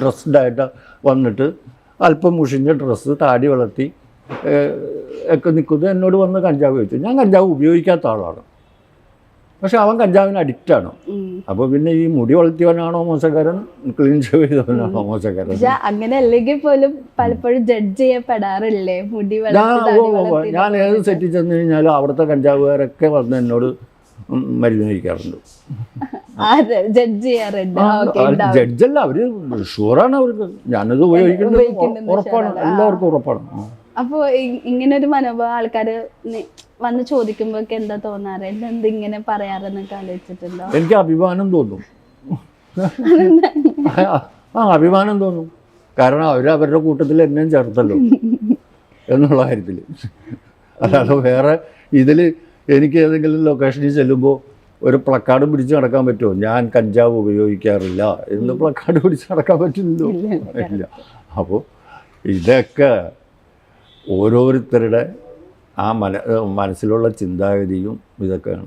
ഡ്രസ്ഡായിട്ട് വന്നിട്ട് അല്പം മുഷിഞ്ഞ ഡ്രസ്സ്, താടി വളർത്തി ഒക്കെ നിൽക്കുന്നത് എന്നോട് വന്ന് കഞ്ചാവ് ചോദിച്ചു. ഞാൻ കഞ്ചാവ് ഉപയോഗിക്കാത്ത ആളാണ്, പക്ഷെ അവൻ കഞ്ചാവിന് അഡിക്റ്റാണ്. അപ്പോൾ പിന്നെ ഈ മുടി വളർത്തിയവനാണോ മോശക്കാരൻ, ക്ലീൻ ഷേവ് ചെയ്തവനാണോ മോശക്കാരൻ? അങ്ങനെ അല്ലെങ്കിൽ പോലും പലപ്പോഴും ജഡ്ജ് ചെയ്യപ്പെടാറില്ലേ മുടി? ഞാൻ ഏത് സെറ്റിൽ ചെന്ന് കഴിഞ്ഞാലും അവിടുത്തെ കഞ്ചാവുകാരൊക്കെ വന്ന് എന്നോട് മരുന്ന് കഴിക്കാറുണ്ട്. ജഡ്ജല്ല, അവര് ഷുവറാണ്, അവർക്ക് ഞാനത് ഉപയോഗിക്കുന്നത് ഉറപ്പാണ്, എല്ലാവർക്കും ഉറപ്പാണ്. അപ്പോൾ ഇങ്ങനെ ഒരു മനോഭാവം ആൾക്കാര് വന്ന് ചോദിക്കുമ്പോ എന്താ തോന്നാറ്? എന്ത് ഇങ്ങനെ പറയാറെന്നൊക്കെ ആലോചിച്ചിട്ടുണ്ടോ? എനിക്ക് അഭിമാനം തോന്നും. അഭിമാനം തോന്നും, കാരണം അവരുടെ കൂട്ടത്തിൽ എന്നെയും ചേർത്തല്ലോ എന്നുള്ള കാര്യത്തിൽ. അല്ലാതെ വേറെ ഇതിൽ എനിക്ക് ഏതെങ്കിലും ലൊക്കേഷനിൽ ചെല്ലുമ്പോൾ ഒരു പ്ലക്കാർഡ് പിടിച്ച് നടക്കാൻ പറ്റുമോ? ഞാൻ കഞ്ചാവ് ഉപയോഗിക്കാറില്ല എന്ന് പ്ലക്കാർഡ് പിടിച്ച് നടക്കാൻ പറ്റില്ലല്ലോ, ഇല്ല. അപ്പോൾ ഇതൊക്കെ ഓരോരുത്തരുടെ ആ മനസ്സിലുള്ള ചിന്താഗതിയും ഇതൊക്കെയാണ്.